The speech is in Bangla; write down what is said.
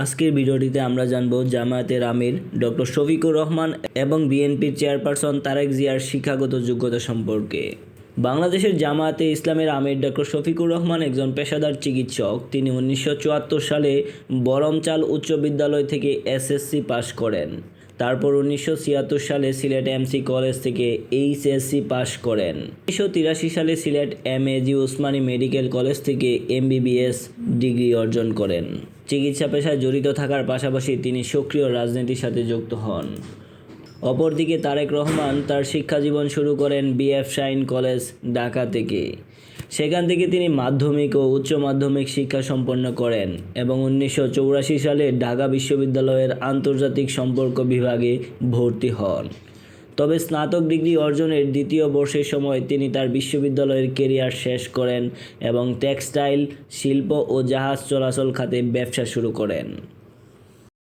আজকের ভিডিওটিতে আমরা জানব জামায়াতের আমির ডক্টর শফিকুর রহমান এবং বিএনপির চেয়ারপারসন তারেক জিয়ার শিক্ষাগত যোগ্যতা সম্পর্কে। বাংলাদেশের জামায়াতে ইসলামের আমির ডক্টর শফিকুর রহমান একজন পেশাদার চিকিৎসক। তিনি 1974 সালে বরমচাল উচ্চ বিদ্যালয় থেকে এসএসসি পাশ করেন। তারপর 1976 সালে সিলেট এমসি কলেজ থেকে এইচএসসি পাশ করেন। 1983 সালে Sylhet MAG Osmani medical college থেকে এমবিবিএস ডিগ্রি অর্জন করেন। চিকিৎসা পেশায় জড়িত থাকার পাশাপাশি তিনি সক্রিয় রাজনীতির সাথে যুক্ত হন। অপরদিকে তারেক রহমান তার শিক্ষাজীবন শুরু করেন বিএফ শাহীন কলেজ, ঢাকা থেকে। সেখান থেকে তিনি মাধ্যমিক ও উচ্চ মাধ্যমিক শিক্ষা সম্পন্ন করেন এবং 1984 সালে ঢাকা বিশ্ববিদ্যালয়ের আন্তর্জাতিক সম্পর্ক বিভাগে ভর্তি হন। তবে স্নাতক ডিগ্রি অর্জনের দ্বিতীয় বর্ষের সময় তিনি তার বিশ্ববিদ্যালয়ের ক্যারিয়ার শেষ করেন এবং টেক্সটাইল শিল্প ও জাহাজ চলাচল খাতে ব্যবসা শুরু করেন।